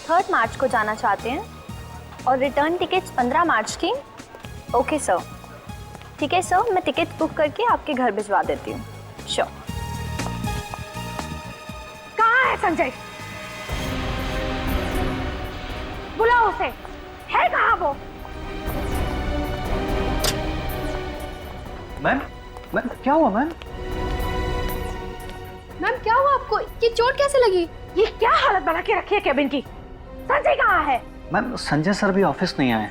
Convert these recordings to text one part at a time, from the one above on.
3 मार्च को जाना चाहते हैं और रिटर्न टिकट्स 15 मार्च की। ओके सर, ठीक है सर, मैं टिकट बुक करके आपके घर भिजवा देती हूँ। श्योर। कहाँ है संजय? बुलाओ उसे। है कहाँ वो? मैम, मैम क्या हुआ मैम? मैम क्या हुआ आपको? ये चोट कैसे लगी? ये क्या हालत बना के रखी है केबिन की? संजय कहाँ है? मैम संजय सर भी ऑफिस नहीं आए।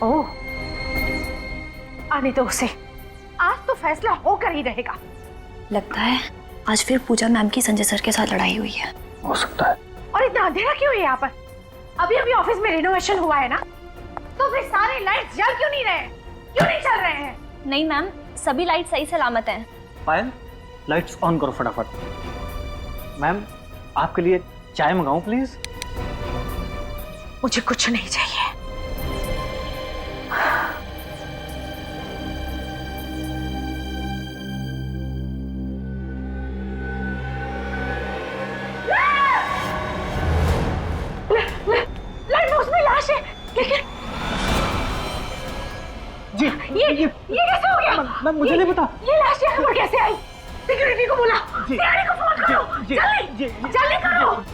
ओह, आने दो उसे। आज तो फैसला होकर ही रहेगा। लगता है आज फिर पूजा मैम की संजय सर के साथ लड़ाई हुई है। हो सकता है। और इतना अंधेरा क्यों है यहाँ पर? अभी अभी ऑफिस में रिनोवेशन हुआ है ना, तो फिर सारे लाइट्स जल क्यों नहीं रहे हैं? क्यों नहीं चल रहे हैं? नहीं मैम, सभी लाइट सही सलामत हैं। पायल, लाइट्स ऑन करो फटाफट। मैम आपके लिए चाय मंगाऊं प्लीज? मुझे कुछ नहीं चाहिए। लाइट बॉक्स में लाश है, लेकिन जी ये कैसे हो गया? मैम मुझे नहीं पता। ये लाश यहाँ पर कैसे आई? सिक्योरिटी को बुला, सीआईडी को फोन करो, जल्दी जल्दी करो।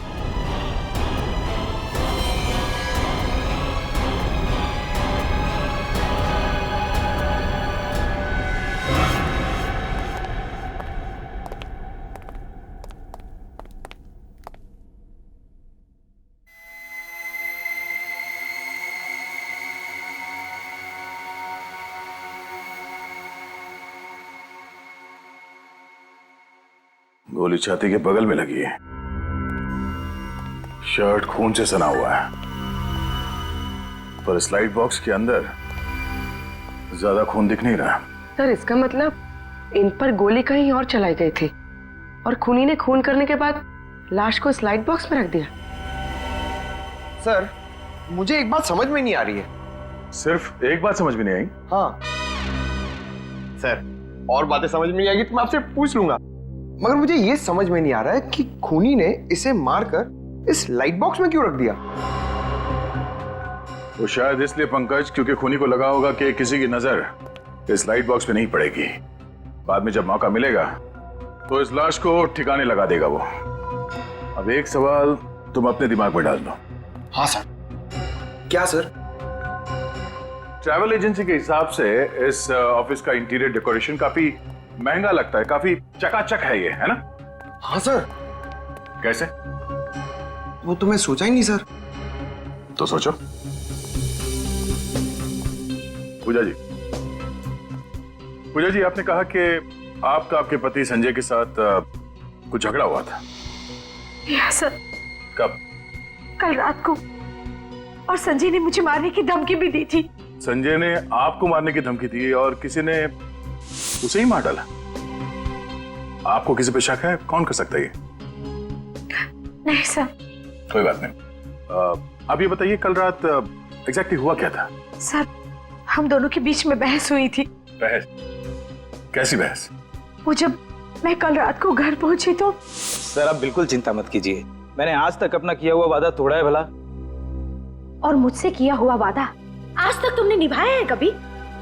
गोली छाती के बगल में लगी है, शर्ट खून से सना हुआ है, पर स्लाइड बॉक्स के अंदर ज्यादा खून दिख नहीं रहा। सर इसका मतलब इन पर गोली कहीं और चलाई गई थी और खूनी ने खून करने के बाद लाश को स्लाइड बॉक्स में रख दिया। सर मुझे एक बात समझ में नहीं आ रही है। सिर्फ एक बात समझ में नहीं आई? हाँ सर, और बातें समझ में नहीं आएगी तो मैं आपसे पूछ लूंगा, मगर मुझे ये समझ में नहीं आ रहा है कि खूनी ने इसे मारकर इस लाइट बॉक्स में क्यों रख दिया। वो शायद इसलिए पंकज, क्योंकि खूनी को लगा होगा कि किसी की नजर इस लाइट बॉक्स पे नहीं पड़ेगी। बाद में जब मौका मिलेगा तो इस लाश को ठिकाने लगा देगा वो। अब एक सवाल तुम अपने दिमाग में डाल दो। हाँ सर। क्या सर? ट्रैवल एजेंसी के हिसाब से इस ऑफिस का इंटीरियर डेकोरेशन काफी महंगा लगता है, काफी चकाचक है ये, है ना? हाँ सर। कैसे? वो तो मैं सोचा ही नहीं सर। तो सोचो। पूजा जी आपने कहा कि आपका आपके पति संजय के साथ कुछ झगड़ा हुआ था। Yes sir. कब? कल रात को। और संजय ने मुझे मारने की धमकी भी दी थी। संजय ने आपको मारने की धमकी दी और किसी ने उसे ही मार डाला? आपको किसी पे शक है? कौन कर सकता है ये? नहीं सर। कोई बात नहीं। अब ये बताइए कल रात एग्जैक्टली हुआ क्या था? सर हम दोनों के बीच में बहस हुई थी। बहस? कैसी बहस? वो जब मैं कल रात को घर पहुंची तो। सर आप बिल्कुल चिंता मत कीजिए, मैंने आज तक अपना किया हुआ वादा तोड़ा है भला। और मुझसे किया हुआ वादा आज तक तुमने निभाया है कभी?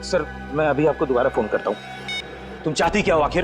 सर मैं अभी आपको दोबारा फोन करता हूँ। तुम चाहती क्या हो आखिर?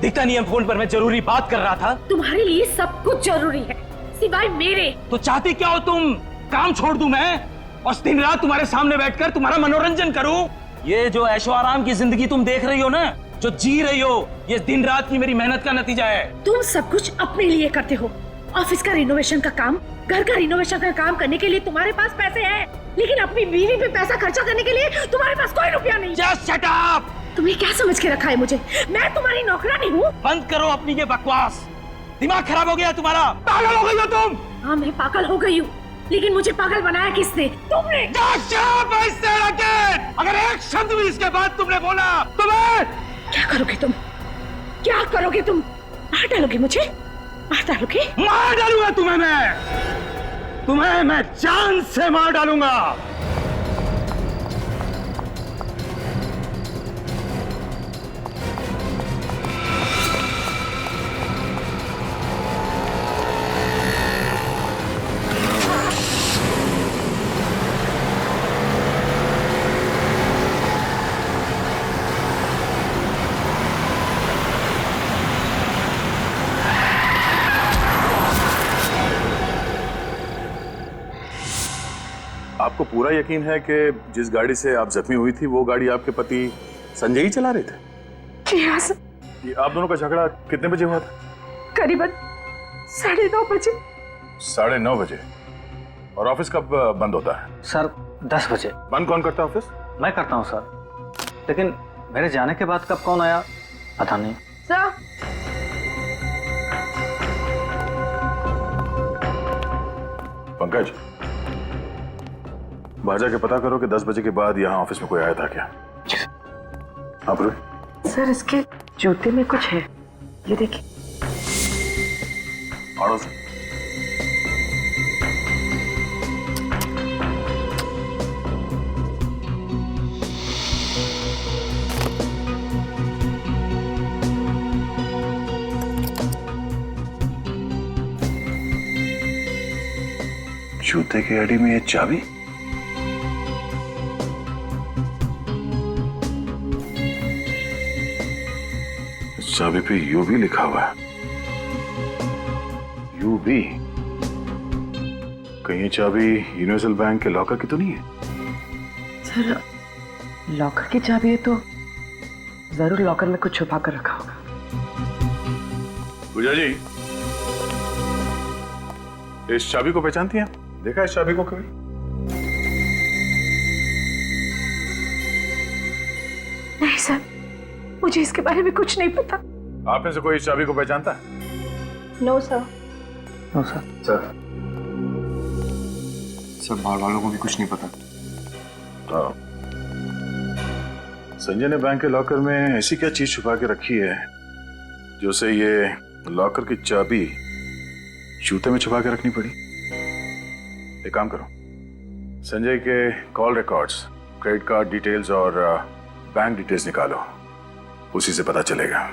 दिखता नहीं है फोन पर मैं जरूरी बात कर रहा था। तुम्हारे लिए सब कुछ जरूरी है सिवाय मेरे। तो चाहती क्या हो तुम? काम छोड़ दूं मैं और दिन रात तुम्हारे सामने बैठकर तुम्हारा मनोरंजन करूं? ये जो ऐशो आराम की जिंदगी तुम देख रही हो ना, जो जी रही हो, ये दिन रात की मेरी मेहनत का नतीजा है। तुम सब कुछ अपने लिए करते हो। ऑफिस का रिनोवेशन का काम, घर का रिनोवेशन का काम करने के लिए तुम्हारे पास पैसे हैं, लेकिन अपनी बीवी पे पैसा खर्चा करने के लिए तुम्हारे पास कोई रुपया नहीं। Just shut up! तुम्हें क्या समझ के रखा है मुझे? मैं तुम्हारी नौकरानी हूँ। बंद करो अपनी ये बकवास। दिमाग खराब हो गया तुम्हारा? पागल हो गई हो तुम? हाँ मैं पागल हो गई हूँ, लेकिन मुझे पागल बनाया किसने? तुमने। अगर एक शब्द भी इसके बाद तुमने बोला तो मैं... क्या करोगे तुम? क्या करोगे तुम? मार डालोगे मुझे? मार डालोगे? मार डालूंगा तुम्हें मैं जान से मार डालूंगा। आपको पूरा यकीन है कि जिस गाड़ी से आप जख्मी हुई थी वो गाड़ी आपके पति संजय ही चला रहे थे? जी हाँ सर। ये आप दोनों का झगड़ा कितने बजे हुआ था? करीबन 9:30 बजे। 9:30 बजे। और ऑफिस कब बंद होता है? सर 10 बजे। बंद कौन करता है ऑफिस? मैं करता हूँ सर, लेकिन मेरे जाने के बाद कब कौन आया पता नहीं। सर पंकज, बाहर जाके पता करो कि 10 बजे के बाद यहाँ ऑफिस में कोई आया था क्या? आप सर इसके जूते में कुछ है, ये देखिए। और से जूते की अड़ी में ये चाबी? इस चाबी पे यूबी लिखा हुआ है। यूबी? कहीं ये चाबी यूनिवर्सल बैंक के लॉकर की तो नहीं है? सर लॉकर की चाबी है तो जरूर लॉकर में कुछ छुपा कर रखा होगा। पूजा जी, इस चाबी को पहचानती हैं? देखा इस चाबी को कभी? नहीं सर, मुझे इसके बारे में कुछ नहीं पता। आप में से कोई इस चाबी को पहचानता है? No sir. No sir. Sir बाहर वालों को भी कुछ नहीं पता। हाँ। संजय ने बैंक के लॉकर में ऐसी क्या चीज छुपा के रखी है जो उसे ये लॉकर की चाबी जूते में छुपा के रखनी पड़ी? एक काम करो, संजय के call records, credit card details और बैंक डिटेल्स निकालो, उसी से पता चलेगा।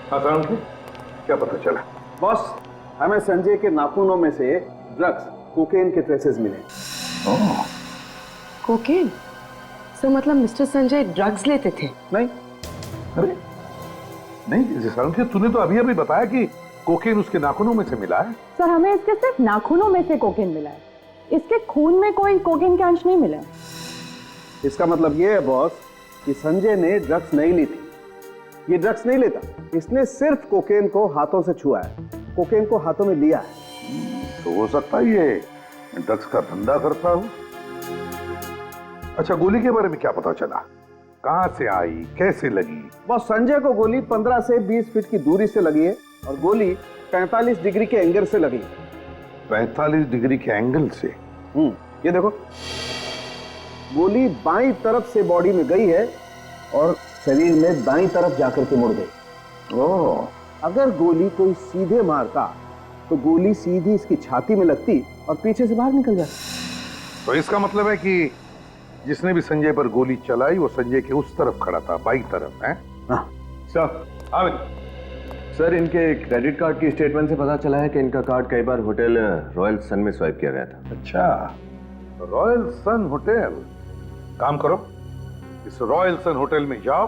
हाँ क्या पता चला? बॉस, हमें संजय के नाखूनों में से ड्रग्स, कोकेन के ट्रेसेस मिले। कोकेन? सर मतलब मिस्टर संजय ड्रग्स लेते थे? नहीं, अरे नहीं जसवंत, तूने तो अभी अभी बताया कि कोकेन उसके नाखूनों में से मिला है। सर हमें इसके सिर्फ नाखूनों में से कोकेन मिला है, इसके खून में कोई कोकेन के अंश नहीं मिला। इसका मतलब ये है बॉस कि संजय ने ड्रग्स नहीं ली थी। ये ड्रग्स नहीं लेता, इसने सिर्फ कोकेन को हाथों से छुआ है, कोकेन को हाथों में लिया है। तो हो सकता है ये ड्रग्स का धंधा करता हो। अच्छा, गोली के बारे में क्या पता चला? कहां से आई, कैसे लगी? बॉस, संजय को गोली 15 से 20 फीट की दूरी से लगी है और गोली 45 डिग्री के एंगल से लगी। 45 डिग्री के एंगल से? ये देखो, गोली बाईं तरफ से बॉडी में गई है और शरीर में दाईं तरफ जाकर के मुड़ गई। ओह, अगर गोली कोई सीधे मारता तो गोली सीधी इसकी छाती में लगती और पीछे से बाहर निकल जाती। तो इसका मतलब है कि जिसने भी संजय पर गोली चलाई वो संजय के उस तरफ खड़ा था, बाईं तरफ है? सर, इनके क्रेडिट कार्ड की स्टेटमेंट से पता चला है कि इनका कार्ड कई बार होटल रॉयल सन में स्वाइप किया गया था। अच्छा, रॉयल सन होटल। काम करो, इस रॉयल सन होटल में जाओ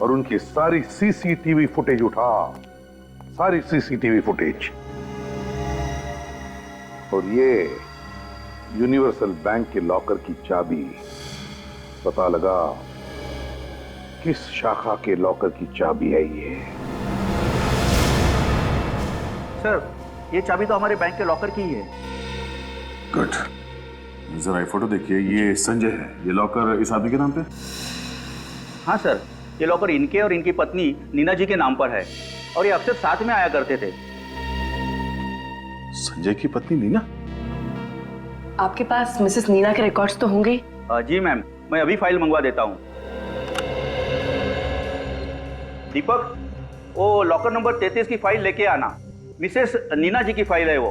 और उनकी सारी सीसीटीवी फुटेज उठाओ, सारी सीसीटीवी फुटेज। और ये यूनिवर्सल बैंक के लॉकर की चाबी पता लगा किस शाखा के लॉकर की चाबी है ये। सर, ये चाबी तो हमारे बैंक के लॉकर की ही है। गुड, जरा ये फोटो देखिए, ये संजय है, ये लॉकर इस आदमी के नाम पे? हाँ सर, ये लॉकर इनके और इनकी पत्नी नीना जी के नाम पर है और ये अक्सर साथ में आया करते थे। संजय की पत्नी नीना? आपके पास मिसेस नीना के रिकॉर्ड्स तो होंगे ही। जी मैम, मैं अभी फाइल मंगवा देता हूँ। दीपक, वो लॉकर नंबर 33 की फाइल लेके आना। मिसेस नीना जी की फाइल है वो।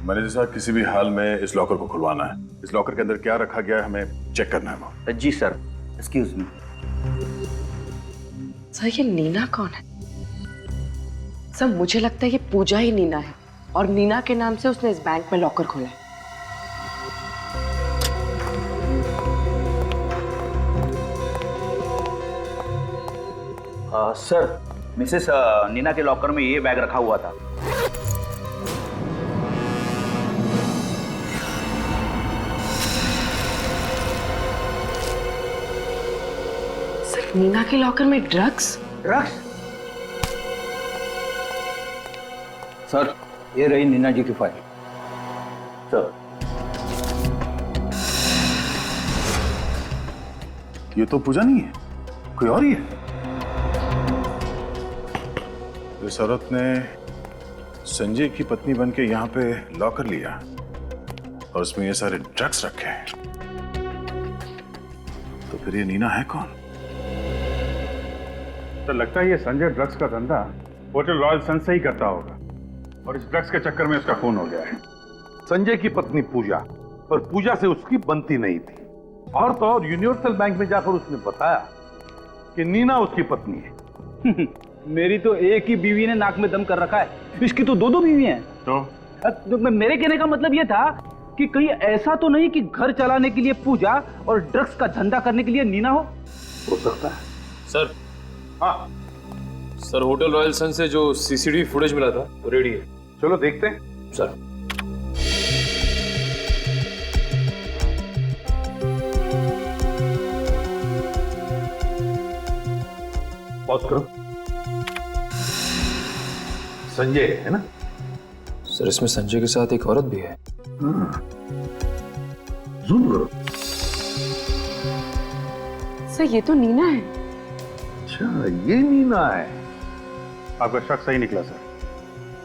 मैनेजर साहब, किसी भी हाल में इस लॉकर को खुलवाना है। इस लॉकर के अंदर क्या रखा गया है हमें चेक करना है वो। जी सर, एक्सक्यूज मी। सर ये नीना कौन है? सर मुझे लगता है ये पूजा ही नीना है और नीना के नाम से उसने इस बैंक में लॉकर खोला है। सर, मिसेस नीना के लॉकर में ये बैग रखा हुआ था। सिर्फ नीना के लॉकर में ड्रग्स? ड्रग्स? सर, ये रही नीना जी की फाइल। सर, ये तो पूजा नहीं है, कोई और ही है। इस औरत ने संजय की पत्नी बनके यहाँ पे लॉकर लिया और उसमें ये सारे ड्रग्स रखे हैं। तो फिर ये नीना है कौन? तो लगता है ये संजय ड्रग्स का धंधा होटल रॉयल सन से ही करता होगा और इस ड्रग्स के चक्कर में उसका खून हो गया है। संजय की पत्नी पूजा, और पूजा से उसकी बनती नहीं थी। और तो और यूनिवर्सल बैंक में जाकर उसने बताया कि नीना उसकी पत्नी है। मेरी तो एक ही बीवी ने नाक में दम कर रखा है, इसकी तो दो बीवी हैं। तो मेरे कहने का मतलब ये था कि कहीं ऐसा तो नहीं कि घर चलाने के लिए पूजा और ड्रग्स का धंधा करने के लिए नीना हो सकता है। सर, हाँ सर होटल रॉयल सन से जो सीसीटीवी फुटेज मिला था वो रेडी है। चलो देखते हैं। सर, पॉज करो। संजय है ना? सर इसमें संजय के साथ एक औरत भी है। जूम करो। सर ये तो नीना है। अच्छा, ये नीना है। आपका शक सही निकला सर,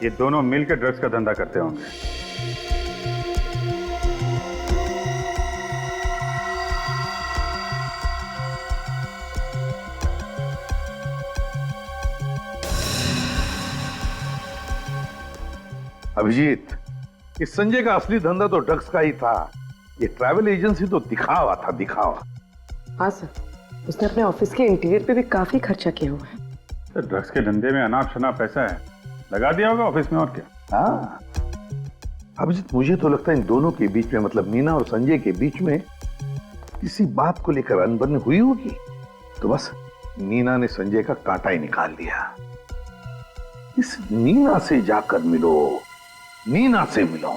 ये दोनों मिलकर ड्रग्स का धंधा करते होंगे। अभिजीत, इस संजय का असली धंधा तो ड्रग्स का ही था। ये ट्रैवल एजेंसी तो दिखावा था, दिखावा। हाँ सर, उसने अपने ऑफिस के इंटीरियर पे भी काफी खर्चा किया हुआ है। तो ड्रग्स के धंधे में अनाप शनाप पैसा है, लगा दिया होगा ऑफिस में, और क्या। हाँ अभिजीत, मुझे तो लगता है इन दोनों के बीच में, मतलब नीना और संजय के बीच में किसी बात को लेकर अनबन हुई होगी। तो बस नीना ने संजय का कांटा ही निकाल दिया। इस नीना से जाकर मिलो, नीना से मिलो।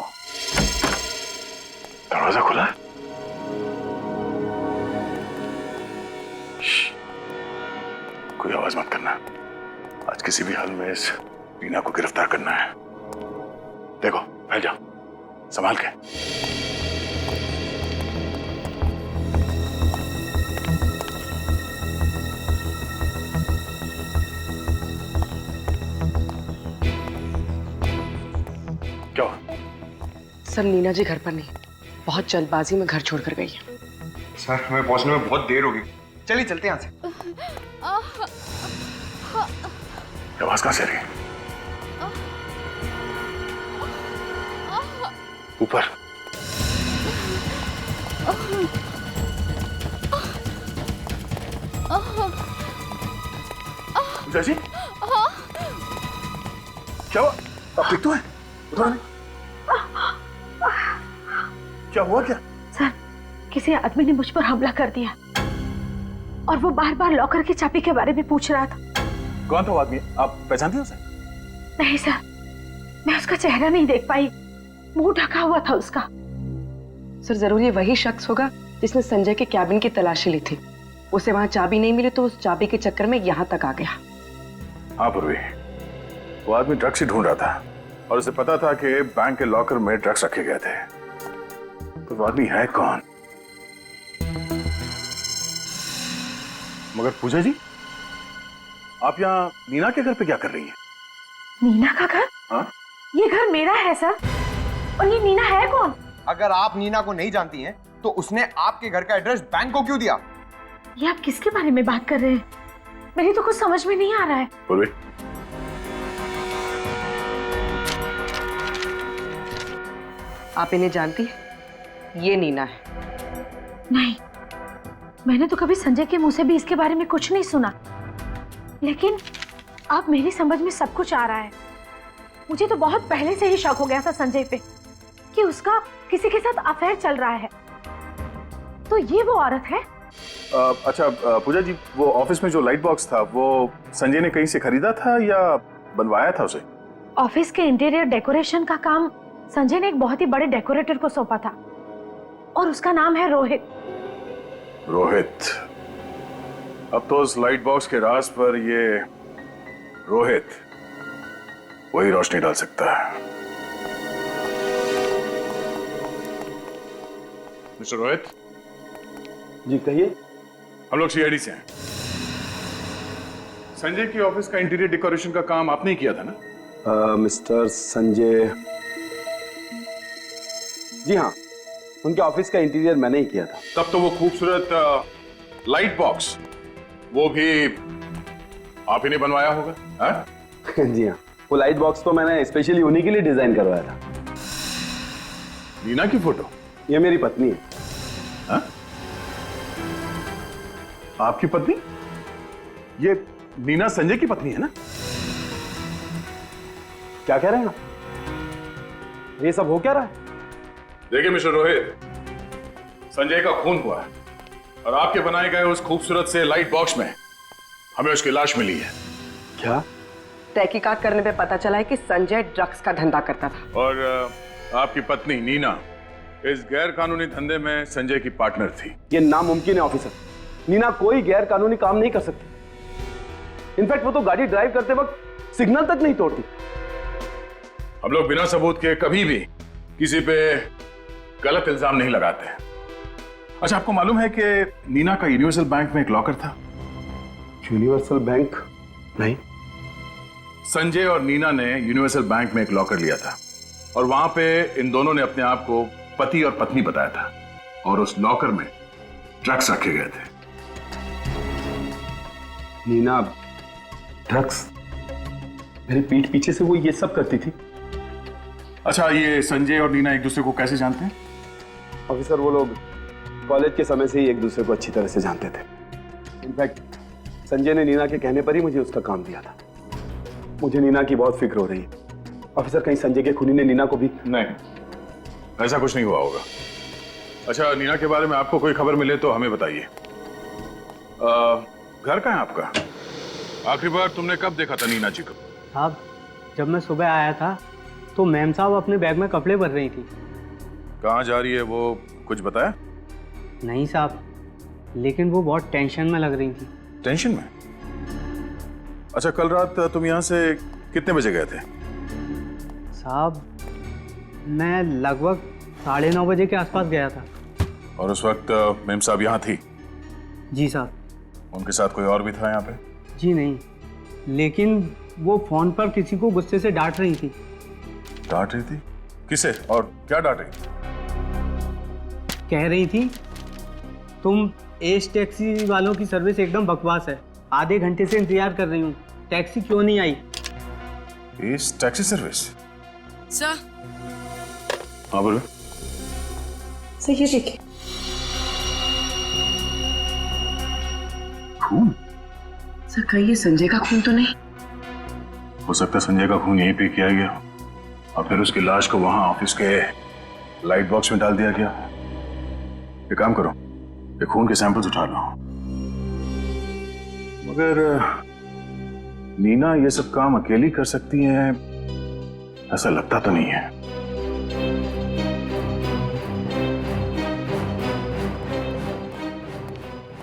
दरवाजा खुला है? कोई आवाज मत करना। आज किसी भी हाल में इस नीना को गिरफ्तार करना है। देखो, फैल जाओ, संभाल के। क्या? सर नीना जी घर पर नहीं, बहुत जल्दबाजी में घर छोड़कर गई है। सर, हमें पहुंचने में बहुत देर होगी। चलिए चलते हैं यहाँ से। आवाज कहां से आ रही है? ऊपर। पूजा जी, क्या हुआ? आप ठीक तो हैं? उठो नहीं। क्या हुआ क्या? सर, किसी आदमी ने मुझ पर हमला कर दिया और वो बार बार लॉकर की चाबी के बारे में पूछ रहा था। कौन था वो आदमी? आप पहचानते हो उसे? नहीं सर, मैं उसका चेहरा नहीं देख पाई, मुंह ढका हुआ था उसका। सर जरूर ये वही शख्स होगा जिसने संजय के कैबिन की तलाशी ली थी। उसे वहां चाबी नहीं मिली तो उस चाबी के चक्कर में यहाँ तक आ गया। हाँ पूर्वी, वो आदमी ड्रग्स ही ढूंढ रहा था और उसे पता था कि बैंक के लॉकर में ड्रग्स रखे गए थे। तो वो आदमी है कौन? मगर पूजा जी, आप यहाँ नीना के घर पे क्या कर रही हैं? नीना का घर? हाँ? ये घर मेरा है सर। और ये नीना है कौन? अगर आप नीना को नहीं जानती हैं तो उसने आपके घर का एड्रेस बैंक को क्यों दिया? ये आप किसके बारे में बात कर रहे हैं? मेरी तो कुछ समझ में नहीं आ रहा है। पूर्वी, आप इन्हें जानती हैं? ये नीना है। नहीं, मैंने तो कभी संजय के मुंह से भी इसके बारे में कुछ नहीं सुना। लेकिन अब मेरी समझ में सब कुछ आ रहा है। मुझे तो बहुत पहले से ही शक हो गया था संजय पे कि उसका किसी के साथ अफेयर चल रहा है। तो ये वो औरत है? अच्छा पूजा जी, वो ऑफिस में जो लाइट बॉक्स था वो संजय ने कहीं से खरीदा था या बनवाया था उसे? ऑफिस के इंटीरियर डेकोरेशन का काम संजय ने एक बहुत ही बड़े डेकोरेटर को सौंपा था और उसका नाम है रोहित। रोहित? अब तो उस लाइट बॉक्स के राज पर ये रोहित वही रोशनी डाल सकता है। मिस्टर रोहित। जी कहिए। हम लोग सीआईडी से हैं। संजय की ऑफिस का इंटीरियर डेकोरेशन का काम आपने ही किया था ना? मिस्टर संजय, जी हाँ, उनके ऑफिस का इंटीरियर मैंने ही किया था। तब तो वो खूबसूरत लाइट बॉक्स वो भी आप ही ने बनवाया होगा? हाँ? जी हाँ, वो लाइट बॉक्स तो मैंने स्पेशली उन्हीं के लिए डिजाइन करवाया था। नीना की फोटो? ये मेरी पत्नी है। हाँ? आपकी पत्नी? ये नीना संजय की पत्नी है ना? क्या कह रहे हैं आप? ये सब हो क्या रहा है? देखिए मिस्टर रोहित, संजय का खून हुआ है और आपके बनाए गए उस खूबसूरत से लाइट बॉक्स में हमें उसकी लाश मिली है। क्या? तहकीकात करने पे पता चला है कि संजय ड्रग्स का धंधा करता था। और आपकी पत्नी नीना इस गैर कानूनी धंधे में संजय की पार्टनर थी। ये नामुमकिन है ऑफिसर। नीना कोई गैर कानूनी काम नहीं कर सकती। इनफैक्ट वो तो गाड़ी ड्राइव करते वक्त सिग्नल तक नहीं तोड़ती। हम लोग बिना सबूत के कभी भी किसी पे गलत इल्जाम नहीं लगाते। अच्छा, आपको मालूम है कि नीना का यूनिवर्सल बैंक में एक लॉकर था? Universal bank? नहीं। संजय और नीना ने यूनिवर्सल बैंक में एक लॉकर लिया था और वहां पे इन दोनों ने अपने आप को पति और पत्नी बताया था और उस लॉकर में ड्रग्स रखे गए थे। नीना ड्रग्स? मेरी पीठ पीछे से वो ये सब करती थी? अच्छा, ये संजय और नीना एक दूसरे को कैसे जानते हैं? ऑफिसर, वो लोग कॉलेज के समय से ही एक दूसरे को अच्छी तरह से जानते थे। इनफैक्ट संजय ने नीना के कहने पर ही मुझे उसका काम दिया था। मुझे नीना की बहुत फिक्र हो रही है। ऑफिसर, कहीं संजय के खूनी ने नीना को भी? नहीं, ऐसा कुछ नहीं हुआ होगा। अच्छा, नीना के बारे में आपको कोई खबर मिले तो हमें बताइए। घर कहाँ है आपका? आखिरी बार तुमने कब देखा था नीना जी को? साहब, जब मैं सुबह आया था तो मैम साहब अपने बैग में कपड़े भर रही थी। कहाँ जा रही है वो कुछ बताया? नहीं साहब, लेकिन वो बहुत टेंशन में लग रही थी। टेंशन में? अच्छा, कल रात तुम यहाँ से कितने बजे गए थे? साहब, मैं लगभग 9:30 बजे के आसपास गया था। और उस वक्त मैम साहब यहाँ थी? जी साहब। उनके साथ कोई और भी था यहाँ पे? जी नहीं, लेकिन वो फोन पर किसी को गुस्से से डांट रही थी। डांट रही थी? किसे और क्या डांट रही? कह रही थी, तुम एस टैक्सी वालों की सर्विस एकदम बकवास है। आधे घंटे से इंतजार कर रही हूँ, टैक्सी क्यों नहीं आई? S taxi service? सर। हाँ बोलो। सर ये देखिए। खून? सर कहीं ये संजय का खून तो नहीं? हो सकता है संजय का खून यहीं पे किया गया और फिर उसकी लाश को वहां ऑफिस के लाइट बॉक्स में डाल दिया गया। एक काम करो, ये खून के सैंपल्स उठा लो। मगर नीना ये सब काम अकेली कर सकती है ऐसा लगता तो नहीं है।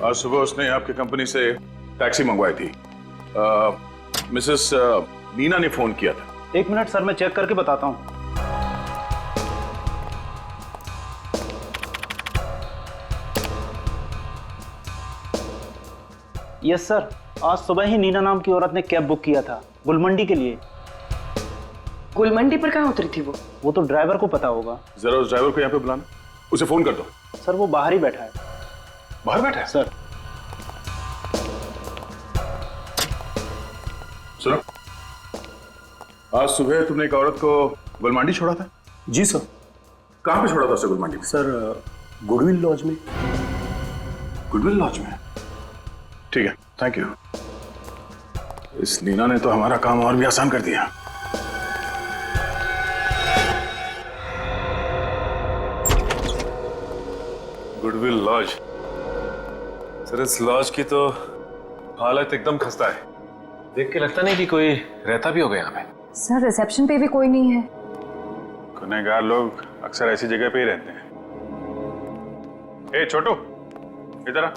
आज सुबह उसने आपकी कंपनी से टैक्सी मंगवाई थी। मिसेस नीना ने फोन किया था। एक मिनट सर, मैं चेक करके बताता हूं। यस सर, आज सुबह ही नीना नाम की औरत ने कैब बुक किया था गुलमंडी के लिए। गुलमंडी पर कहाँ उतरी थी वो तो ड्राइवर को पता होगा। जरा उस ड्राइवर को यहाँ पे बुलाना, उसे फोन कर दो। सर वो बाहर ही बैठा है। बाहर बैठा है सर। सुनो, आज सुबह तुमने एक औरत को गुलमंडी छोड़ा था? जी सर। कहाँ पे छोड़ा था उसे गुलमंडी में? सर गुडविल लॉज में। गुडविल लॉज में? ठीक है, थैंक यू। इस नीना ने तो हमारा काम और भी आसान कर दिया। Goodwill lodge. सर इस लॉज की तो हालत एकदम खस्ता है। देख के लगता नहीं कि कोई रहता भी होगा यहाँ पे। सर रिसेप्शन पे भी कोई नहीं है। गुनहगार लोग अक्सर ऐसी जगह पे ही रहते हैं। ए छोटू, इधर आ।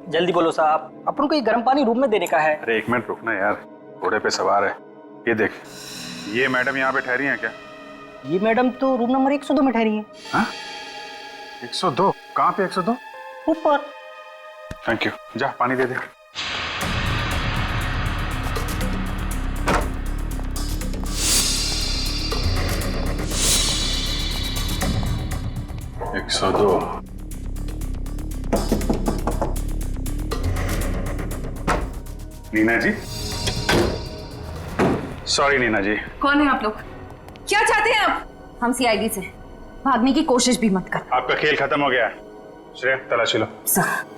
जल्दी बोलो साहब, अपन को ये गर्म पानी रूम में देने का है। अरे एक मिनट रुकना यार, घोड़े पे सवार है। ये देख, ये मैडम यहाँ पे ठहरी हैं क्या? ये मैडम तो रूम नंबर 102 में ठहरी है। हाँ? 102? कहाँ पे 102? ऊपर। थैंक यू, जा पानी दे दे। एक 102। नीना जी, सॉरी नीना जी। कौन है आप लोग? क्या चाहते हैं आप? हम सीआईडी से। भागने की कोशिश भी मत कर। आपका खेल खत्म हो गया है। श्रेया, तलाशी लो। सर।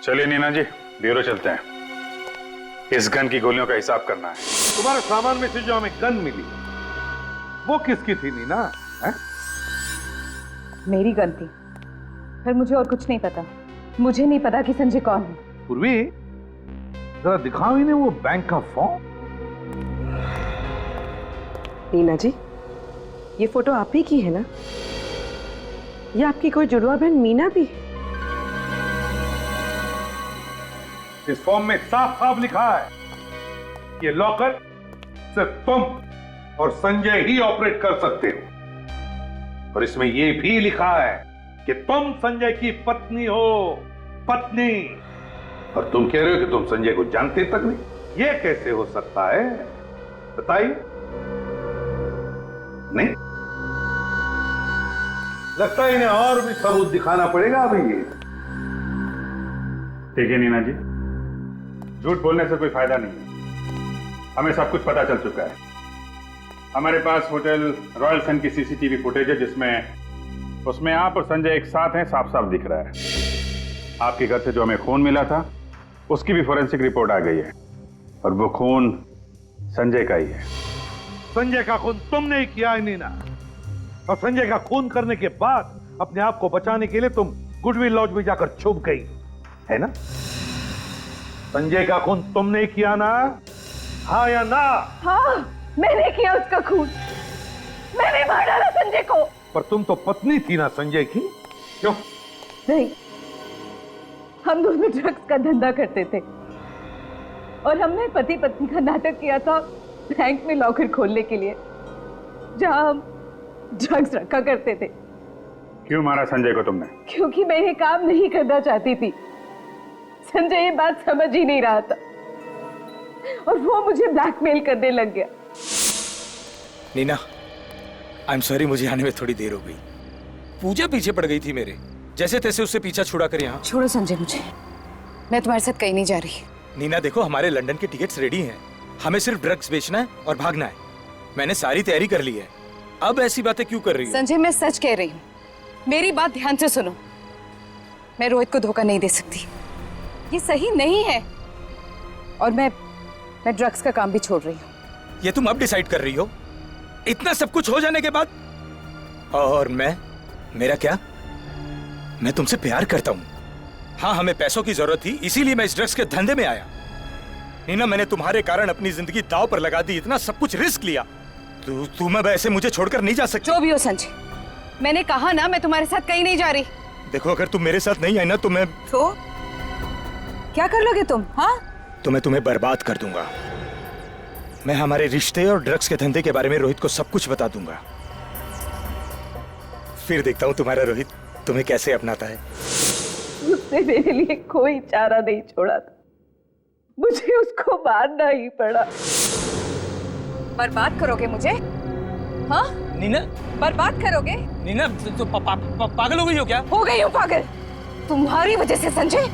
चलिए नीना जी, ब्यूरो चलते हैं। इस गन की गोलियों का हिसाब करना है। तुम्हारे सामान में से जो हमें गन मिली वो किसकी थी नीना? है? मेरी गन थी। फिर मुझे और कुछ नहीं पता। मुझे नहीं पता कि संजय कौन है। पूर्वी, जरा दिखाओ इन्हें वो बैंक का फॉर्म। नीना जी, ये फोटो आप ही की है ना? ये आपकी कोई जुड़वा बहन मीना भी है? इस फॉर्म में साफ साफ लिखा है ये लॉकर सिर्फ तुम और संजय ही ऑपरेट कर सकते हो। और इसमें ये भी लिखा है कि तुम संजय की पत्नी हो। पत्नी। और तुम कह रहे हो कि तुम संजय को जानते तक नहीं। ये कैसे हो सकता है, बताइए। नहीं, लगता है इन्हें और भी सबूत दिखाना पड़ेगा अभी। ये ठीक है नीना जी, झूठ बोलने से कोई फायदा नहीं है। हमें सब कुछ पता चल चुका है। हमारे पास होटल रॉयल सन की सीसीटीवी फुटेज है जिसमें उसमें आप और संजय एक साथ हैं, साफ साफ दिख रहा है। आपके घर से जो हमें खून मिला था उसकी भी फोरेंसिक रिपोर्ट आ गई है और वो खून संजय का ही है। संजय का खून तुमने ही किया है नीना। और संजय का खून करने के बाद अपने आप को बचाने के लिए तुम गुडविल लॉज में जाकर छुप गई, है ना? संजय का खून तुमने किया ना? हाँ या ना? हाँ, मैंने किया उसका खून। मैंने मार डाला संजय को। पर तुम तो पत्नी थी ना संजय की, क्यों? नहीं, हम दोनों ड्रग्स का धंधा करते थे और हमने पति पत्नी का नाटक किया था बैंक में लॉकर खोलने के लिए जहां हम ड्रग्स रखा करते थे। क्यों मारा संजय को तुमने? क्योंकि मैं ये काम नहीं करना चाहती थी। संजय ये बात समझ ही नहीं रहा था और वो मुझे ब्लैकमेल करने लग गया। नीना, आई एम सॉरी, मुझे आने में थोड़ी देर हो गई। पूजा पीछे पड़ गई थी मेरे, जैसे तैसे उससे पीछा छुड़ा कर यहाँ। छोड़ो संजय मुझे, मैं तुम्हारे साथ कहीं नहीं जा रही। नीना देखो, हमारे लंदन के टिकट्स रेडी हैं। हमें सिर्फ ड्रग्स बेचना है और भागना है। मैंने सारी तैयारी कर ली है। अब ऐसी बातें क्यों कर रही हो? संजय, मैं सच कह रही हूँ, मेरी बात ध्यान से सुनो। मैं रोहित को धोखा नहीं दे सकती, ये सही नहीं है। और मैं ड्रग्स का काम भी छोड़ रही हूँ। ये तुम अब डिसाइड कर रही हो, इतना सब कुछ हो जाने के बाद? और मेरा क्या? मैं तुमसे प्यार करता हूँ। हाँ, हमें पैसों की जरूरत थी, इसीलिए मैं इस ड्रग्स के धंधे में आया। नीना, मैंने तुम्हारे कारण अपनी जिंदगी दांव पर लगा दी, इतना सब कुछ रिस्क लिया। तुम अब ऐसे मुझे छोड़कर नहीं जा सकती। जो भी हो संजय, मैंने कहा ना मैं तुम्हारे साथ कहीं नहीं जा रही। देखो अगर तुम मेरे साथ नहीं आई ना तो मैं क्या कर लोगे तुम? हाँ, तो मैं तुम्हें बर्बाद कर दूंगा। मैं हमारे रिश्ते और ड्रग्स के धंधे के बारे में रोहित को सब कुछ बता दूंगा। फिर देखता हूँ तुम्हारा रोहित तुम्हें कैसे अपनाता है। उसने मेरे लिए कोई चारा नहीं छोड़ा था, मुझे उसको मारना ही पड़ा। बर्बाद करोगे मुझे? हाँ नीना, बर्बाद करोगे? नीना तो पागल हो गई हो क्या? हो गई हूँ पागल, तुम्हारी वजह से संजय,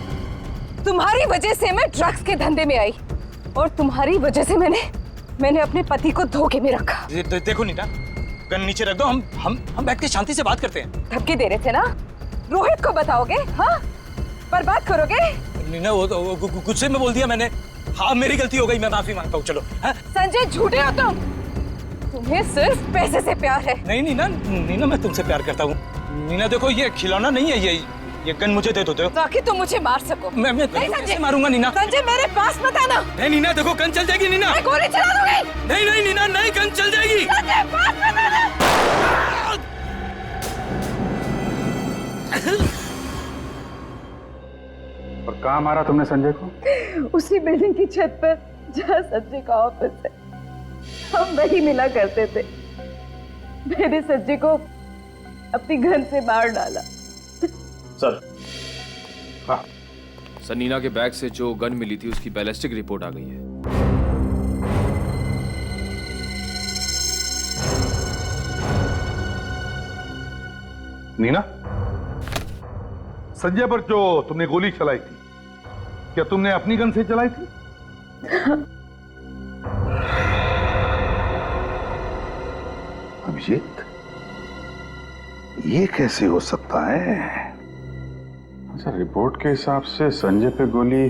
तुम्हारी वजह से मैं ड्रग्स के धंधे में आई और तुम्हारी वजह से मैंने अपने पति को धोखे में रखा। देखो नीना, गन नीचे रख दो, हम बैठ के शांति से बात करते हैं। धमकी दे रहे थे ना, रोहित को बताओगे? हाँ, बर्बाद करोगे? नीना वो गुस्से में बोल दिया मैंने। हाँ मेरी गलती हो गई, मैं माफी मांगता हूँ। चलो। संजय झूठे हो तुम, तुम्हें सिर्फ पैसे से प्यार है। नहीं नीना मैं तुमसे प्यार करता हूँ। नीना देखो ये खिलौना नहीं है, ये गन मुझे दे दो ताकि तुम मुझे मार सको। मैं कैसे मारूंगा नीना? संजय मेरे पास मत आना। नहीं नीना देखो गन चल जाएगी नीना। मैं गोली चला दूंगी। नहीं नीना नहीं, गन चल जाएगी। संजय पास मत आना। और कहाँ मारा तुमने संजय को? उसी बिल्डिंग की छत पर जहाँ संजय का ऑफिस है, हम वही मिला करते थे। मैंने संजय को अपनी गन से मार डाला। सर। हाँ सर, नीना के बैग से जो गन मिली थी उसकी बैलिस्टिक रिपोर्ट आ गई है। नीना, संजय पर जो तुमने गोली चलाई थी, क्या तुमने अपनी गन से चलाई थी? अभिजीत, ये कैसे हो सकता है? अच्छा, रिपोर्ट के हिसाब से संजय पे गोली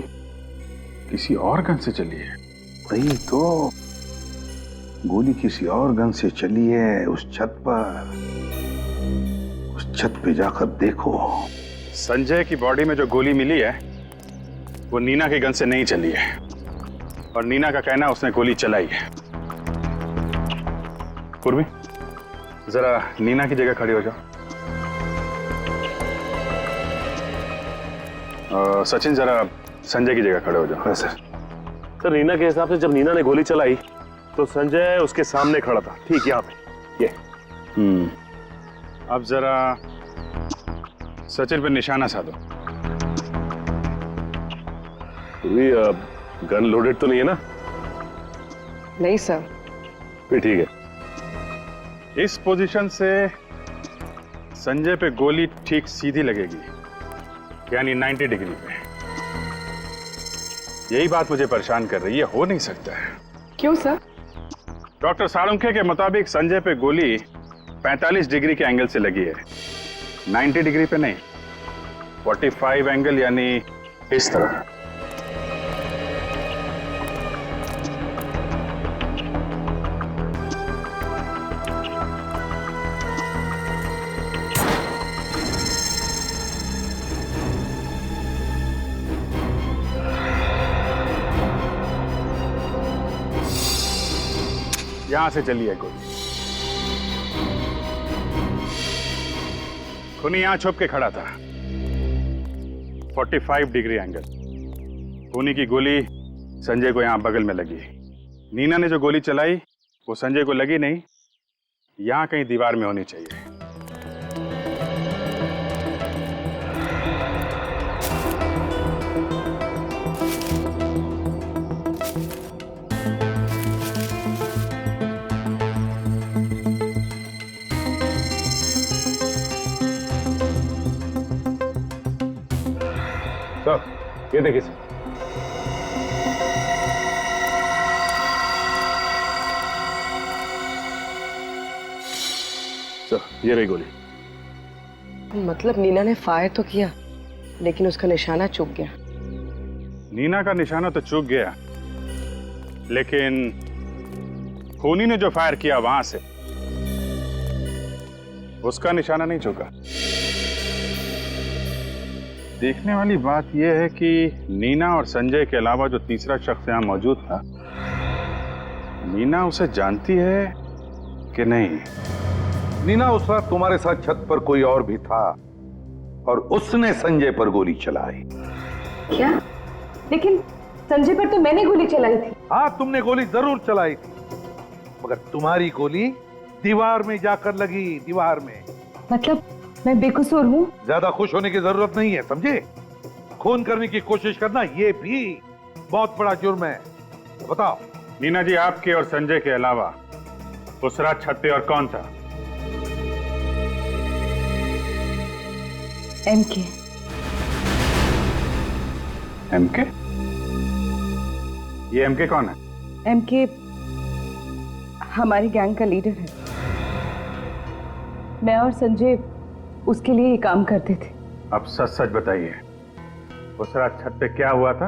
किसी और गन से चली है। वही तो, गोली किसी और गन से चली है उस छत पर। उस छत पे जाकर देखो। संजय की बॉडी में जो गोली मिली है वो नीना की गन से नहीं चली है, और नीना का कहना उसने गोली चलाई है। पूर्वी, जरा नीना की जगह खड़ी हो जाओ। सचिन जरा संजय की जगह खड़े हो जाओ। सर, नीना के हिसाब से जब नीना ने गोली चलाई तो संजय उसके सामने खड़ा था, ठीक यहाँ पे। ये अब जरा सचिन पे निशाना साधो। गन लोडेड तो नहीं है ना? नहीं सर। फिर ठीक है। इस पोजीशन से संजय पे गोली ठीक सीधी लगेगी, यानी 90 डिग्री पे। यही बात मुझे परेशान कर रही है। हो नहीं सकता है। क्यों सर? डॉक्टर साळुंखे के मुताबिक संजय पे गोली 45 डिग्री के एंगल से लगी है, 90 डिग्री पे नहीं। 45 एंगल यानी इस तरह। यहां से चली है गोली। खूनी यहां छुप के खड़ा था, 45 डिग्री एंगल। खूनी की गोली संजय को यहां बगल में लगी। नीना ने जो गोली चलाई वो संजय को लगी नहीं, यहां कहीं दीवार में होनी चाहिए। सर, ये देखिए सर। सर, ये रही गोली। मतलब नीना ने फायर तो किया, लेकिन उसका निशाना चूक गया। नीना का निशाना तो चूक गया, लेकिन खूनी ने जो फायर किया वहां से उसका निशाना नहीं चूका। देखने वाली बात यह है कि नीना और संजय के अलावा जो तीसरा शख्स यहां मौजूद था, नीना उसे जानती है कि नहीं। नीना, उस रात तुम्हारे साथ छत पर कोई और भी था और उसने संजय पर गोली चलाई। क्या? लेकिन संजय पर तो मैंने गोली चलाई थी। हाँ, तुमने गोली जरूर चलाई थी, मगर तुम्हारी गोली दीवार में जाकर लगी, दीवार में। मतलब मैं बेकसूर हूँ? ज्यादा खुश होने की जरूरत नहीं है, समझे? खून करने की कोशिश करना ये भी बहुत बड़ा जुर्म है। तो बताओ नीना जी, आपके और संजय के अलावा उस रात छत पे और कौन था? एमके। एमके? ये एमके कौन है? एमके हमारी गैंग का लीडर है। मैं और संजय उसके लिए ही काम करते थे। अब सच सच बताइए, उस रात छत पे क्या हुआ था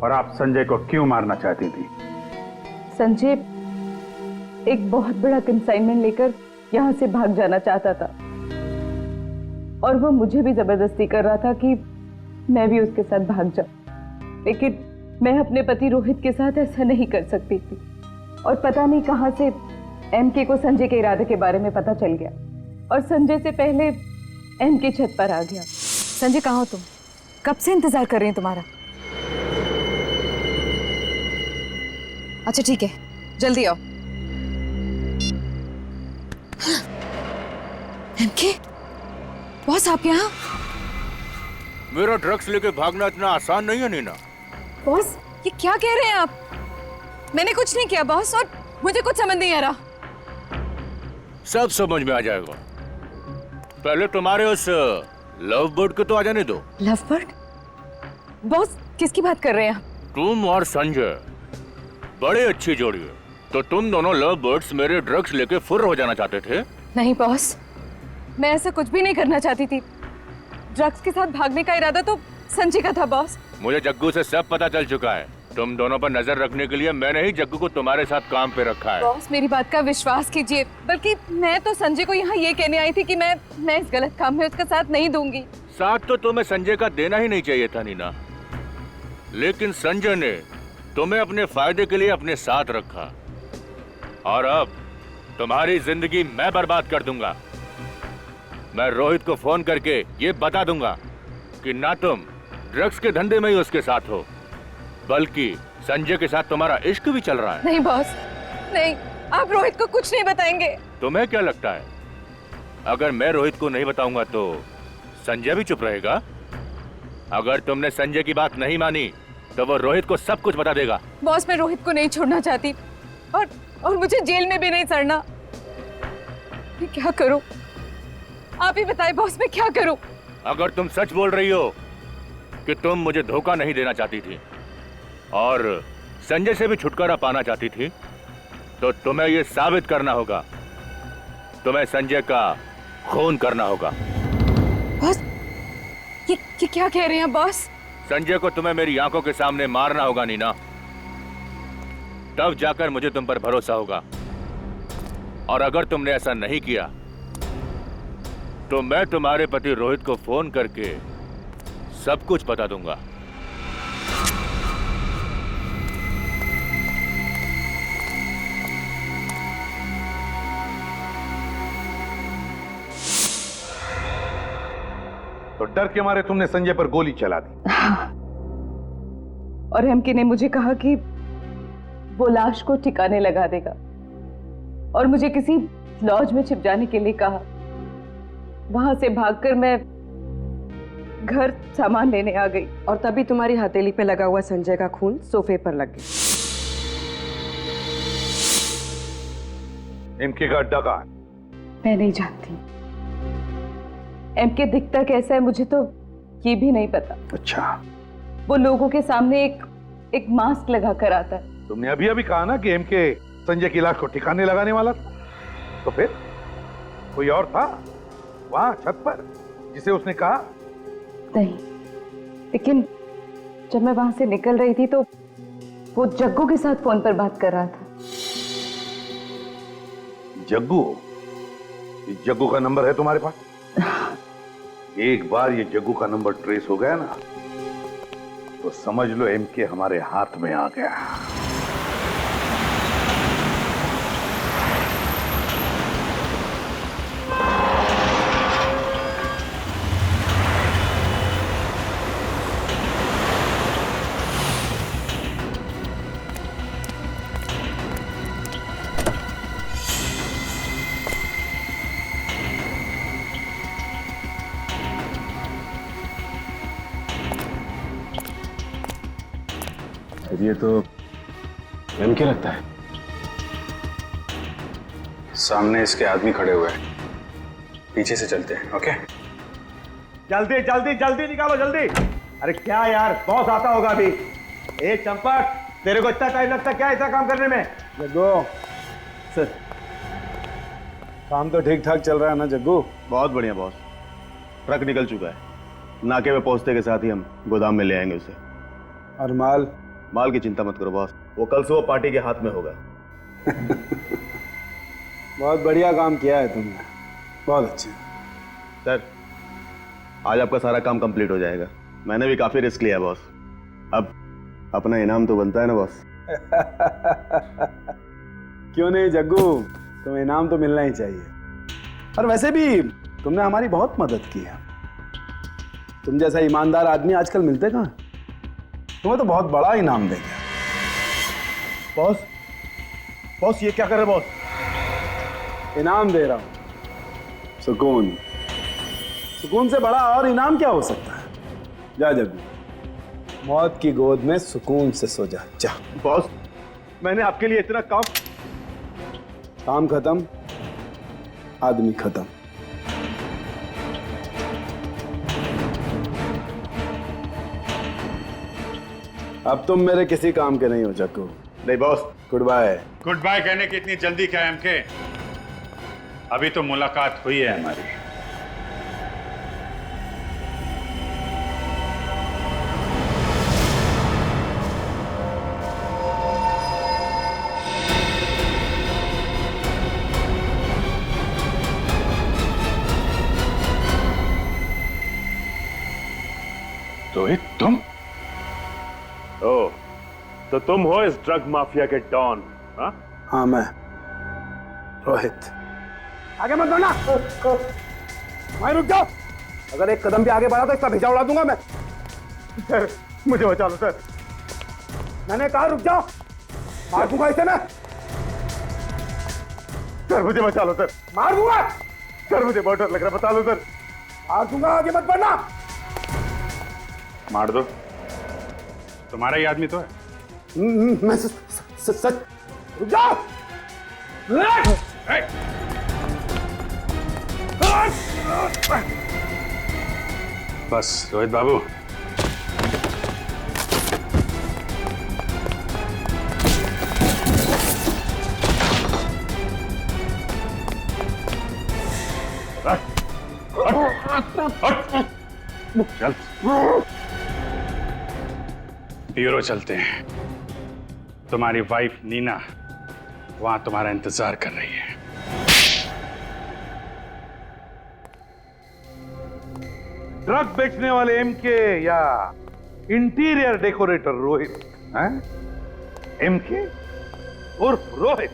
और आप संजय को क्यों मारना चाहती थी? संजय एक बहुत बड़ा कंसाइनमेंट लेकर यहाँ से भाग जाना चाहता था और वो मुझे भी जबरदस्ती कर रहा था कि मैं भी उसके साथ भाग जाऊं, लेकिन मैं अपने पति रोहित के साथ ऐसा नहीं कर सकती थी। और पता नहीं कहां से एमके को संजय के इरादे के बारे में पता चल गया और संजय से पहले एमके छत पर आ गया। संजय, कहाँ हो तुम? कब से इंतजार कर रही हूं तुम्हारा। अच्छा ठीक है, जल्दी आओ। एमके बॉस, आप यहाँ? मेरा ड्रग्स लेके भागना इतना आसान नहीं है नीना। बॉस, ये क्या कह रहे हैं आप? मैंने कुछ नहीं किया बॉस, और मुझे कुछ समझ नहीं आ रहा। सब समझ में आ जाएगा। पहले तुम्हारे उस लव बर्ड को तो आ जाने दो। Love bird? बॉस, किसकी बात कर रहे हैं आप? तुम और संजय बड़ी अच्छी जोड़ी है, तो तुम दोनों लव बर्ड्स मेरे ड्रग्स लेके फुर्र हो जाना चाहते थे? नहीं बॉस, मैं ऐसा कुछ भी नहीं करना चाहती थी। ड्रग्स के साथ भागने का इरादा तो संजय का था बॉस। मुझे जग्गू से सब पता चल चुका है। तुम दोनों पर नजर रखने के लिए मैंने ही जग्गू को तुम्हारे साथ काम पे रखा है। बॉस, मेरी बात का विश्वास कीजिए। बल्कि मैं तो संजय को यहाँ ये कहने आई थी कि मैं इस गलत काम में उसका साथ नहीं दूंगी। साथ तो तुम्हें संजय का देना ही नहीं चाहिए था नीना, लेकिन संजय ने तुम्हें अपने फायदे के लिए अपने साथ रखा और अब तुम्हारी जिंदगी मैं बर्बाद कर दूंगा। मैं रोहित को फोन करके ये बता दूंगा कि ना तुम ड्रग्स के धंधे में ही उसके साथ हो, बल्कि संजय के साथ तुम्हारा इश्क भी चल रहा है। नहीं बॉस, नहीं, आप रोहित को कुछ नहीं बताएंगे। तुम्हें क्या लगता है, अगर मैं रोहित को नहीं बताऊंगा तो संजय भी चुप रहेगा? अगर तुमने संजय की बात नहीं मानी तो वो रोहित को सब कुछ बता देगा। बॉस, मैं रोहित को नहीं छोड़ना चाहती और मुझे जेल में भी नहीं सड़ना। मैं क्या करूं? आप ही बताइए बॉस, मैं क्या करूं? अगर तुम सच बोल रही हो कि तुम मुझे धोखा नहीं देना चाहती थी और संजय से भी छुटकारा पाना चाहती थी, तो तुम्हें यह साबित करना होगा, तुम्हें संजय का खून करना होगा। बॉस, ये क्या कह रहे हैं बॉस? संजय को तुम्हें मेरी आंखों के सामने मारना होगा नीना, तब जाकर मुझे तुम पर भरोसा होगा। और अगर तुमने ऐसा नहीं किया तो मैं तुम्हारे पति रोहित को फोन करके सब कुछ बता दूंगा। तो डर के मारे तुमने संजय पर गोली चला दी? और एमके ने मुझे कहा कि वो लाश को ठिकाने लगा देगा और मुझे किसी लॉज में छिप जाने के लिए कहा। वहां से भागकर मैं घर सामान लेने आ गई और तभी तुम्हारी हथेली पे लगा हुआ संजय का खून सोफे पर लग गया। एमके का अड्डा कहाँ है? मैं नहीं जानती। एमके दिखता कैसा है मुझे तो ये भी नहीं पता। अच्छा, वो लोगों के सामने एक मास्क लगा कर आता है। तुमने अभी अभी कहा ना कि एमके संजय की लाश को ठिकाने लगाने वाला था, तो फिर कोई और था वहां छत पर जिसे उसने कहा? नहीं, लेकिन जब मैं वहां से निकल रही थी तो वो जग्गू के साथ फोन पर बात कर रहा था। जग्गू? इस जग्गू का नंबर है तुम्हारे पास? एक बार ये जग्गू का नंबर ट्रेस हो गया ना, तो समझ लो एमके हमारे हाथ में आ गया। अब ये तो एमके लगता है। सामने इसके आदमी खड़े हुए हैं, पीछे से चलते हैं। ओके, जल्दी जल्दी जल्दी निकालो जल्दी। अरे क्या यार, बॉस आता होगा अभी। ए चंपक, तेरे को इतना टाइम लगता क्या ऐसा काम करने में? जग्गू सर, काम तो ठीक ठाक चल रहा है ना जग्गू? बहुत बढ़िया बॉस, ट्रक निकल चुका है, नाके पे पहुंचते के साथ ही हम गोदाम में ले आएंगे उसे। और माल? माल की चिंता मत करो बॉस, वो कल सुबह पार्टी के हाथ में होगा। बहुत बढ़िया काम किया है तुमने, बहुत अच्छे। सर, आज आपका सारा काम कंप्लीट हो जाएगा। मैंने भी काफी रिस्क लिया बॉस, अब अपना इनाम तो बनता है ना बॉस। क्यों नहीं जग्गू, तुम्हें इनाम तो मिलना ही चाहिए। और वैसे भी तुमने हमारी बहुत मदद की है। तुम जैसा ईमानदार आदमी आजकल मिलते कहाँ? तुम्हें तो बहुत बड़ा इनाम देंगे। बॉस, बॉस ये क्या कर रहे बॉस? इनाम दे रहा हूं, सुकून। सुकून से बड़ा और इनाम क्या हो सकता है? जा जग्गू, मौत की गोद में सुकून से सो जा। जा बॉस, मैंने आपके लिए इतना काम खत्म, आदमी खत्म। अब तुम मेरे किसी काम के नहीं हो जग्गू। नहीं boss, good bye. Good bye कहने की इतनी जल्दी क्या है एमके? अभी तो मुलाकात हुई है हमारी। रोहित, तुम? ओह, तो तुम हो इस ड्रग माफिया के डॉन? हाँ मैं रोहित। आगे मत बढ़ना। मैं रुक जाओ, अगर एक कदम भी आगे बढ़ा तो इसका भेजा उड़ा दूंगा मैं। सर मुझे बचा लो सर, मैंने कहा रुक जाओ, मार दूंगा इसे मैं। सर मुझे बचा लो सर, मार दूंगा सर, मुझे बहुत डर लग रहा है, बता लो सर, मार दूंगा, आगे मत बढ़ना। मार दो, तुम्हारा ही आदमी तो है। मैं सच। रुक जाओ। बस रोहित बाबू, चल ब्यूरो चलते हैं। तुम्हारी वाइफ नीना वहां तुम्हारा इंतजार कर रही है। ड्रग बेचने वाले एमके या इंटीरियर डेकोरेटर रोहित? एमके उर्फ रोहित,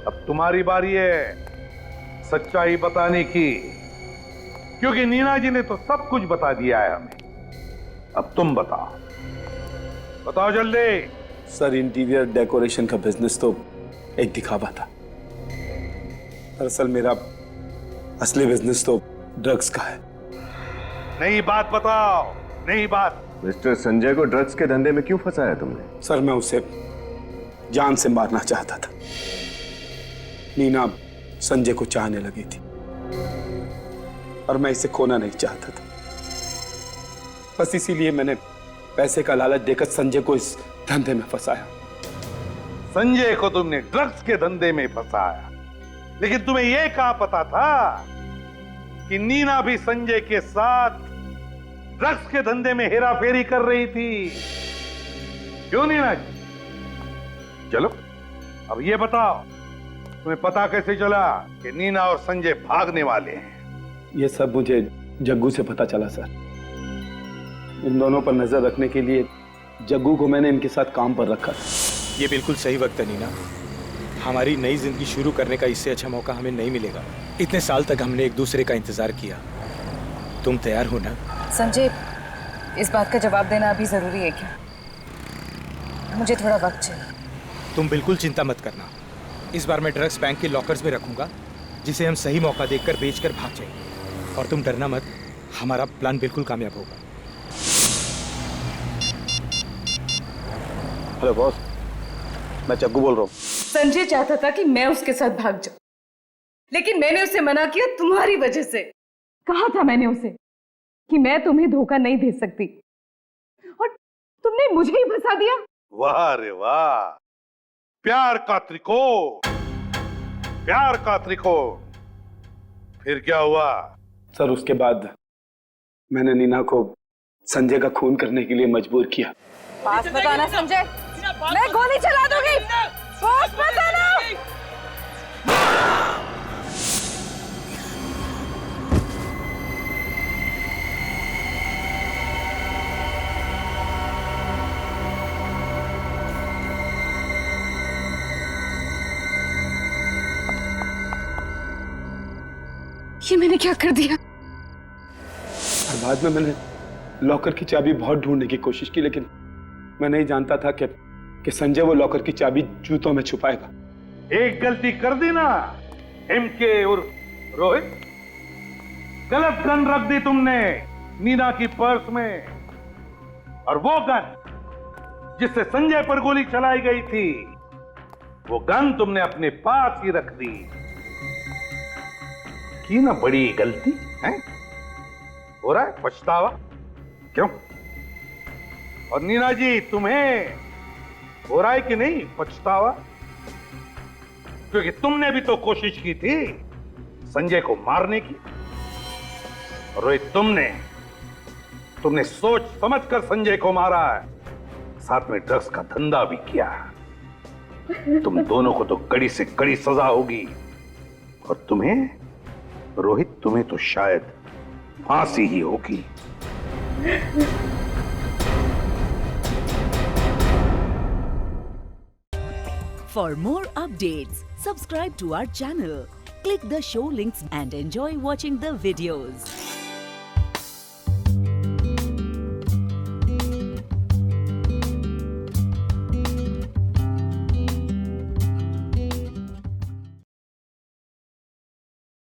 अब तुम्हारी बारी है सच्चाई बताने की, क्योंकि नीना जी ने तो सब कुछ बता दिया है हमें। अब तुम बताओ, बताओ जल्दी। सर इंटीरियर डेकोरेशन का बिजनेस तो एक दिखावा था। दरअसल मेरा असली बिजनेस तो ड्रग्स का है। नई बात बताओ, नई बात। मिस्टर संजय को ड्रग्स के धंधे में क्यों फंसाया तुमने? सर मैं उसे जान से मारना चाहता था। नीना संजय को चाहने लगी थी और मैं इसे खोना नहीं चाहता था। बस इसीलिए मैंने पैसे का लालच देकर संजय को इस धंधे में फंसाया। संजय को तुमने ड्रग्स के धंधे में फंसाया, लेकिन तुम्हें यह कहाँ पता था कि नीना भी संजय के साथ ड्रग्स के धंधे में हेराफेरी कर रही थी? क्यों नीना जी? चलो अब ये बताओ, तुम्हें पता कैसे चला कि नीना और संजय भागने वाले हैं? ये सब मुझे जग्गू से पता चला सर। इन दोनों पर नजर रखने के लिए जग्गू को मैंने इनके साथ काम पर रखा। ये बिल्कुल सही वक्त है नीना, हमारी नई जिंदगी शुरू करने का इससे अच्छा मौका हमें नहीं मिलेगा। इतने साल तक हमने एक दूसरे का इंतजार किया, तुम तैयार हो ना? संजय, इस बात का जवाब देना अभी जरूरी है क्या? मुझे थोड़ा वक्त चाहिए। तुम बिल्कुल चिंता मत करना, इस बार मैं ड्रग्स बैंक के लॉकर्स में रखूंगा, जिसे हम सही मौका देखकर बेचकर भाग जाएंगे। और तुम डरना मत, हमारा प्लान बिल्कुल कामयाब होगा। हेलो बॉस, मैं जग्गू बोल रहा हूँ। संजय चाहता था कि मैं उसके साथ भाग जाऊं, लेकिन मैंने उसे मना किया तुम्हारी वजह से। कहा था मैंने उसे कि मैं तुम्हें धोखा नहीं दे सकती, और तुमने मुझे ही फंसा दिया। वाह रे वाह, प्यार का त्रिकोण, प्यार का त्रिकोण। फिर क्या हुआ? सर उसके बाद मैंने नीना को संजय का खून करने के लिए मजबूर किया। पास मत आना संजय, मैं गोली चला दूंगी। पास मत आना। ये मैंने क्या कर दिया? और बाद में मैंने लॉकर की चाबी बहुत ढूंढने की कोशिश की, लेकिन मैं नहीं जानता था कि संजय वो लॉकर की चाबी जूतों में छुपाएगा। एक गलती कर दी ना एमके और रोहित, गलत गन रख दी तुमने नीना की पर्स में, और वो गन जिससे संजय पर गोली चलाई गई थी, वो गन तुमने अपने पास ही रख दी। की ना बड़ी गलती है, हो रहा है पछतावा? क्यों? और नीना जी, तुम्हें हो रहा है कि नहीं पछतावा? क्योंकि तुमने भी तो कोशिश की थी संजय को मारने की। और रोहित, तुमने सोच समझकर संजय को मारा है, साथ में ड्रग्स का धंधा भी किया। तुम दोनों को तो कड़ी से कड़ी सजा होगी, और तुम्हें रोहित, तुम्हें तो शायद फांसी ही होगी। For more updates, subscribe to our channel, click the show links and enjoy watching the videos.